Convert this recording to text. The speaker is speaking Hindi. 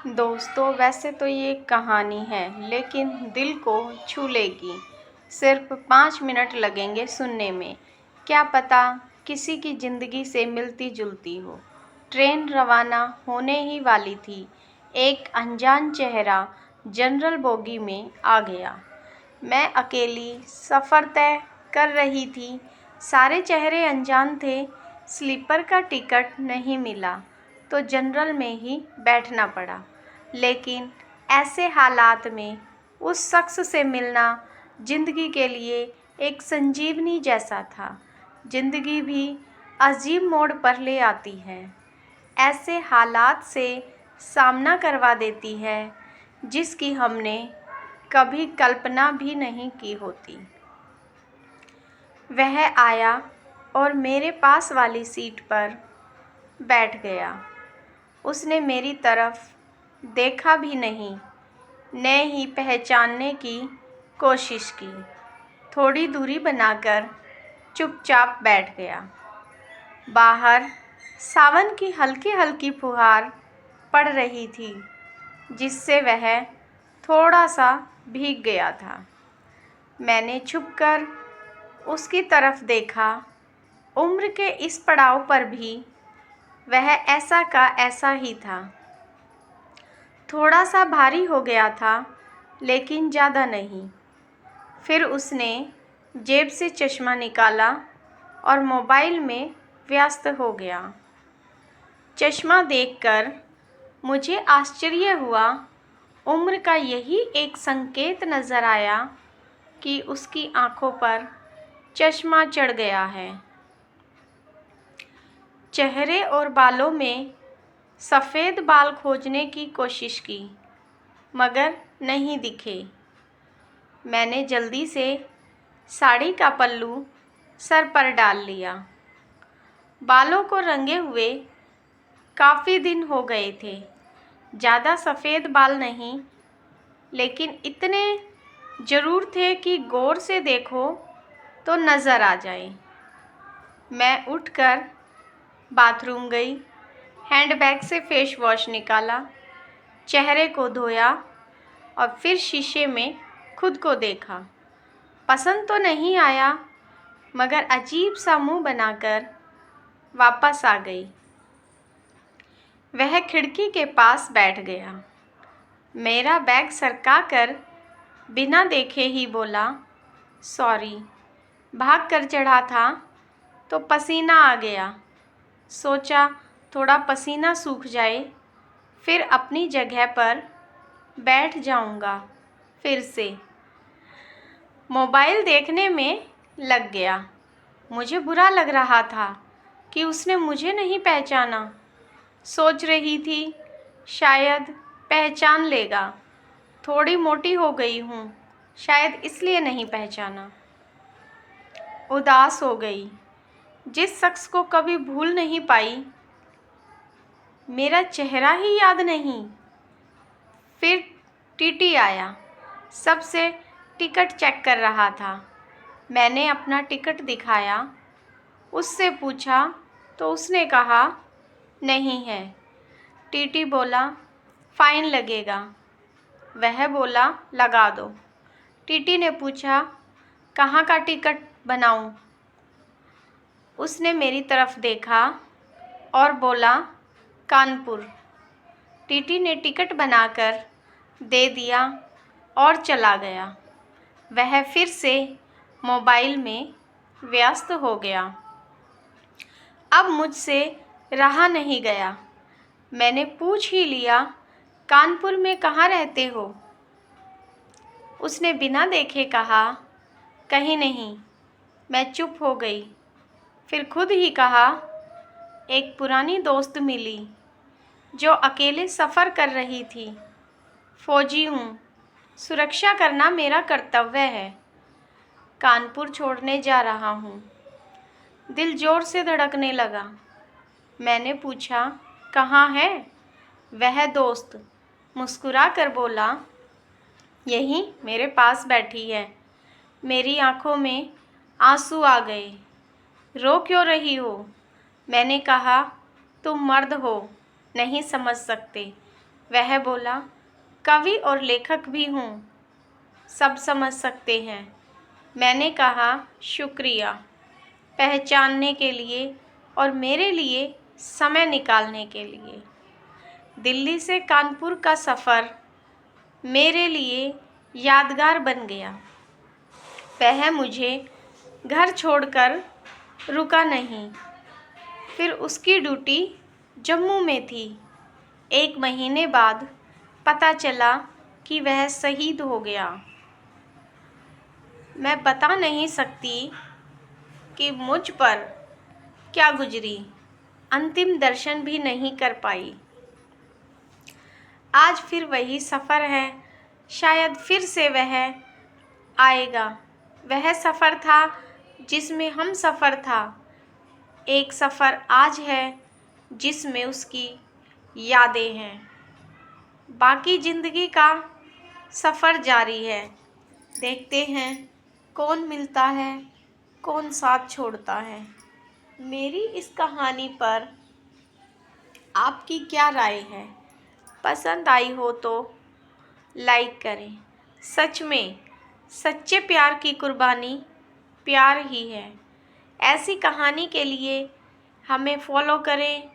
दोस्तों, वैसे तो ये कहानी है लेकिन दिल को छू लेगी। सिर्फ 5 मिनट लगेंगे सुनने में। क्या पता किसी की ज़िंदगी से मिलती जुलती हो। ट्रेन रवाना होने ही वाली थी। एक अनजान चेहरा जनरल बोगी में आ गया। मैं अकेली सफ़र तय कर रही थी। सारे चेहरे अनजान थे। स्लीपर का टिकट नहीं मिला तो जनरल में ही बैठना पड़ा। लेकिन ऐसे हालात में उस शख्स से मिलना ज़िंदगी के लिए एक संजीवनी जैसा था। ज़िंदगी भी अजीब मोड़ पर ले आती है। ऐसे हालात से सामना करवा देती है जिसकी हमने कभी कल्पना भी नहीं की होती। वह आया और मेरे पास वाली सीट पर बैठ गया। उसने मेरी तरफ देखा भी नहीं, न ही पहचानने की कोशिश की। थोड़ी दूरी बनाकर चुपचाप बैठ गया। बाहर सावन की हल्की हल्की फुहार पड़ रही थी, जिससे वह थोड़ा सा भीग गया था। मैंने छुपकर उसकी तरफ देखा। उम्र के इस पड़ाव पर भी वह ऐसा का ऐसा ही था। थोड़ा सा भारी हो गया था, लेकिन ज़्यादा नहीं। फिर उसने जेब से चश्मा निकाला और मोबाइल में व्यस्त हो गया। चश्मा देखकर मुझे आश्चर्य हुआ। उम्र का यही एक संकेत नज़र आया कि उसकी आंखों पर चश्मा चढ़ गया है। चेहरे और बालों में सफ़ेद बाल खोजने की कोशिश की, मगर नहीं दिखे। मैंने जल्दी से साड़ी का पल्लू सर पर डाल लिया। बालों को रंगे हुए काफ़ी दिन हो गए थे। ज़्यादा सफ़ेद बाल नहीं, लेकिन इतने ज़रूर थे कि गौर से देखो तो नज़र आ जाए। मैं उठकर बाथरूम गई। हैंडबैग से फेस वॉश निकाला, चेहरे को धोया और फिर शीशे में खुद को देखा। पसंद तो नहीं आया, मगर अजीब सा मुंह बनाकर वापस आ गई। वह खिड़की के पास बैठ गया। मेरा बैग सरकाकर बिना देखे ही बोला, सॉरी, भाग कर चढ़ा था तो पसीना आ गया। सोचा थोड़ा पसीना सूख जाए, फिर अपनी जगह पर बैठ जाऊंगा। फिर से मोबाइल देखने में लग गया। मुझे बुरा लग रहा था कि उसने मुझे नहीं पहचाना। सोच रही थी शायद पहचान लेगा। थोड़ी मोटी हो गई हूँ, शायद इसलिए नहीं पहचाना। उदास हो गई। जिस शख्स को कभी भूल नहीं पाई, मेरा चेहरा ही याद नहीं। फिर टीटी आया। सबसे टिकट चेक कर रहा था। मैंने अपना टिकट दिखाया। उससे पूछा तो उसने कहा नहीं है। टीटी बोला फ़ाइन लगेगा। वह बोला लगा दो। टीटी ने पूछा कहाँ का टिकट बनाऊं? उसने मेरी तरफ देखा और बोला कानपुर। टीटी ने टिकट बनाकर दे दिया और चला गया। वह फिर से मोबाइल में व्यस्त हो गया। अब मुझसे रहा नहीं गया। मैंने पूछ ही लिया, कानपुर में कहाँ रहते हो? उसने बिना देखे कहा कहीं नहीं। मैं चुप हो गई। फिर खुद ही कहा एक पुरानी दोस्त मिली जो अकेले सफ़र कर रही थी। फ़ौजी हूँ, सुरक्षा करना मेरा कर्तव्य है। कानपुर छोड़ने जा रहा हूँ। दिल ज़ोर से धड़कने लगा। मैंने पूछा कहाँ है? वह दोस्त मुस्कुरा कर बोला यहीं मेरे पास बैठी है। मेरी आंखों में आंसू आ गए। रो क्यों रही हो? मैंने कहा तुम मर्द हो, नहीं समझ सकते। वह बोला, कवि और लेखक भी हूँ, सब समझ सकते हैं। मैंने कहा, शुक्रिया पहचानने के लिए और मेरे लिए समय निकालने के लिए। दिल्ली से कानपुर का सफ़र मेरे लिए यादगार बन गया। वह मुझे घर छोड़कर रुका नहीं। फिर उसकी ड्यूटी जम्मू में थी। 1 महीने बाद पता चला कि वह शहीद हो गया। मैं बता नहीं सकती कि मुझ पर क्या गुजरी, अंतिम दर्शन भी नहीं कर पाई। आज फिर वही सफ़र है, शायद फिर से वह आएगा। वह सफ़र था जिसमें हम सफ़र था। एक सफ़र आज है जिसमें उसकी यादें हैं। बाकी ज़िंदगी का सफ़र जारी है। देखते हैं कौन मिलता है, कौन साथ छोड़ता है। मेरी इस कहानी पर आपकी क्या राय है? पसंद आई हो तो लाइक करें। सच में सच्चे प्यार की कुर्बानी प्यार ही है। ऐसी कहानी के लिए हमें फॉलो करें,